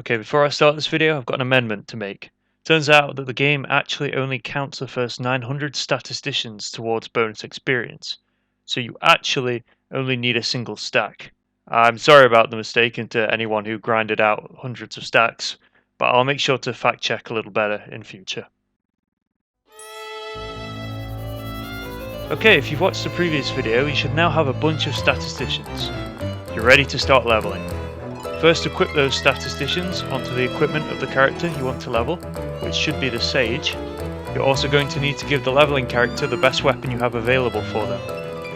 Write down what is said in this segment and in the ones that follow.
Okay, before I start this video, I've got an amendment to make. Turns out that the game actually only counts the first 900 statisticians towards bonus experience, so you actually only need a single stack. I'm sorry about the mistake and to anyone who grinded out hundreds of stacks, but I'll make sure to fact check a little better in future. Okay, if you've watched the previous video, you should now have a bunch of statisticians. You're ready to start leveling. First, equip those statisticians onto the equipment of the character you want to level, which should be the Sage. You're also going to need to give the leveling character the best weapon you have available for them.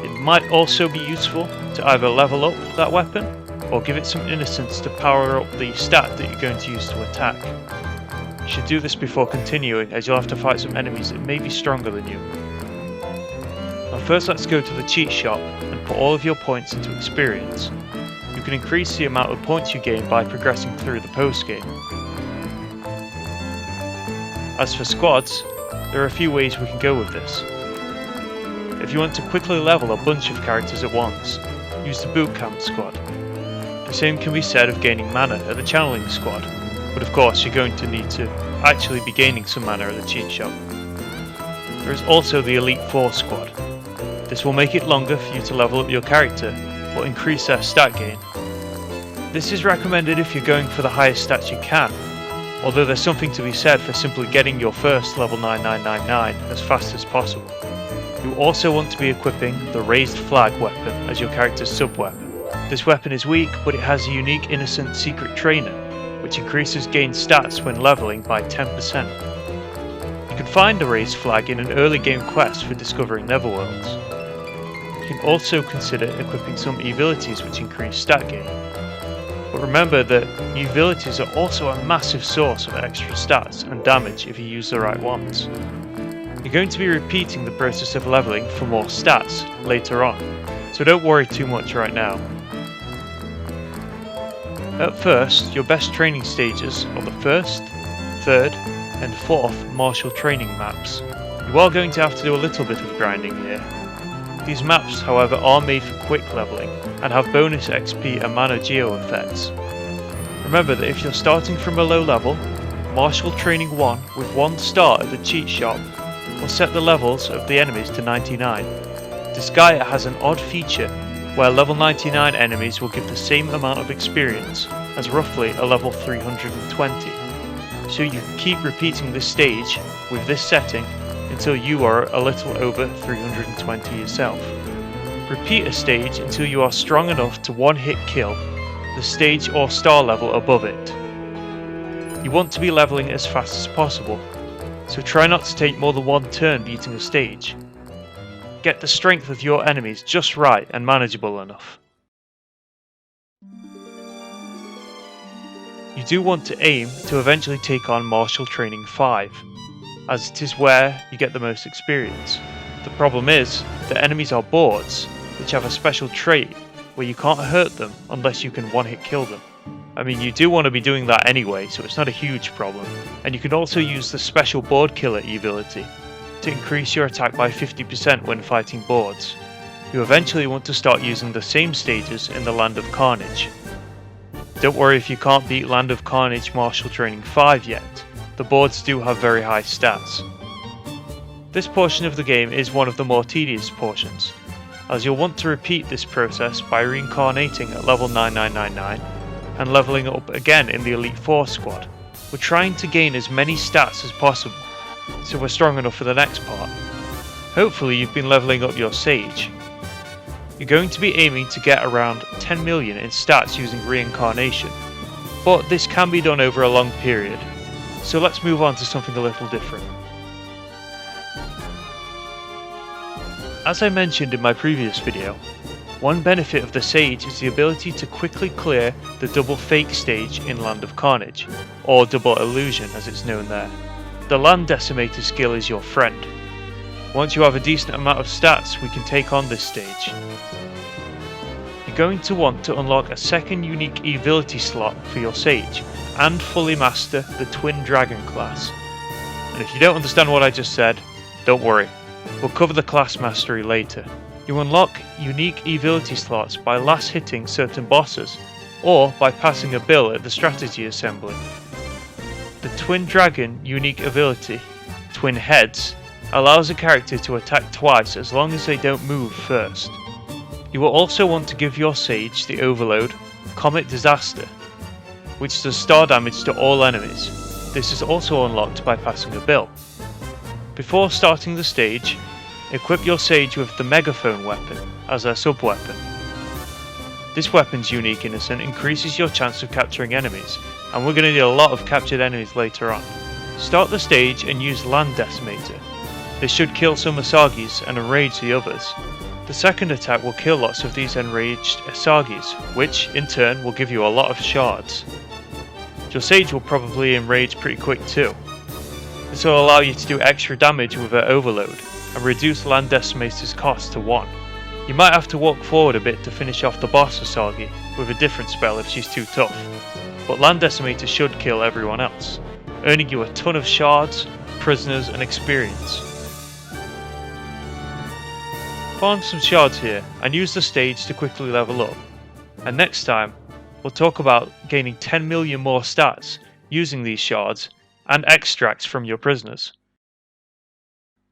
It might also be useful to either level up that weapon, or give it some innocence to power up the stat that you're going to use to attack. You should do this before continuing, as you'll have to fight some enemies that may be stronger than you. Now first, let's go to the cheat shop and put all of your points into experience. You can increase the amount of points you gain by progressing through the post-game. As for squads, there are a few ways we can go with this. If you want to quickly level a bunch of characters at once, use the bootcamp squad. The same can be said of gaining mana at the channeling squad, but of course you're going to need to actually be gaining some mana at the cheat shop. There is also the Elite 4 squad. This will make it longer for you to level up your character, but increase their stat gain. This is recommended if you're going for the highest stats you can, although there's something to be said for simply getting your first level 9999 as fast as possible. You also want to be equipping the Raised Flag weapon as your character's sub-weapon. This weapon is weak, but it has a unique Innocent Secret Trainer, which increases gain stats when leveling by 10%. You can find the Raised Flag in an early game quest for discovering Netherworlds. You can also consider equipping some abilities which increase stat gain. But remember that abilities are also a massive source of extra stats and damage if you use the right ones. You're going to be repeating the process of leveling for more stats later on, so don't worry too much right now. At first, your best training stages are the first, third, and fourth martial training maps. You are going to have to do a little bit of grinding here. These maps, however, are made for quick leveling and have bonus XP and mana geo effects. Remember that if you're starting from a low level, Martial Training 1 with 1 star at the cheat shop will set the levels of the enemies to 99. Disgaea has an odd feature where level 99 enemies will give the same amount of experience as roughly a level 320. So you can keep repeating this stage with this setting until you are a little over 320 yourself. Repeat a stage until you are strong enough to one-hit kill the stage or star level above it. You want to be leveling as fast as possible, so try not to take more than one turn beating a stage. Get the strength of your enemies just right and manageable enough. You do want to aim to eventually take on Martial Training 5, as it is where you get the most experience. The problem is that enemies are boards, which have a special trait where you can't hurt them unless you can one-hit kill them. I mean, you do want to be doing that anyway, so it's not a huge problem. And you can also use the special board killer ability to increase your attack by 50% when fighting boards. You eventually want to start using the same stages in the Land of Carnage. Don't worry if you can't beat Land of Carnage Martial Training 5 yet. The boards do have very high stats. This portion of the game is one of the more tedious portions, as you'll want to repeat this process by reincarnating at level 9999 and leveling up again in the Elite 4 squad. We're trying to gain as many stats as possible, so we're strong enough for the next part. Hopefully you've been leveling up your Sage. You're going to be aiming to get around 10 million in stats using reincarnation, but this can be done over a long period. So let's move on to something a little different. As I mentioned in my previous video, one benefit of the Sage is the ability to quickly clear the double fake stage in Land of Carnage, or double illusion as it's known there. The Land Decimator skill is your friend. Once you have a decent amount of stats, we can take on this stage. You're going to want to unlock a second unique ability slot for your Sage, and fully master the Twin Dragon class. And if you don't understand what I just said, don't worry, we'll cover the class mastery later. You unlock unique ability slots by last hitting certain bosses, or by passing a bill at the strategy assembly. The Twin Dragon unique ability, Twin Heads, allows a character to attack twice as long as they don't move first. You will also want to give your Sage the Overload Comet Disaster, which does star damage to all enemies. This is also unlocked by passing a bill. Before starting the stage, equip your Sage with the Megaphone weapon as a sub-weapon. This weapon's uniqueness and increases your chance of capturing enemies, and we're going to need a lot of captured enemies later on. Start the stage and use Land Decimator. This should kill some Asagis and enrage the others. The second attack will kill lots of these enraged Asagis, which in turn will give you a lot of shards. Your Sage will probably enrage pretty quick too. This will allow you to do extra damage with her Overload and reduce Land Decimator's cost to 1. You might have to walk forward a bit to finish off the boss Asagi with a different spell if she's too tough, but Land Decimator should kill everyone else, earning you a ton of shards, prisoners and experience. Farm some shards here and use the stage to quickly level up, and next time we'll talk about gaining 10 million more stats using these shards and extracts from your prisoners.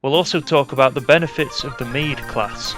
We'll also talk about the benefits of the Maid class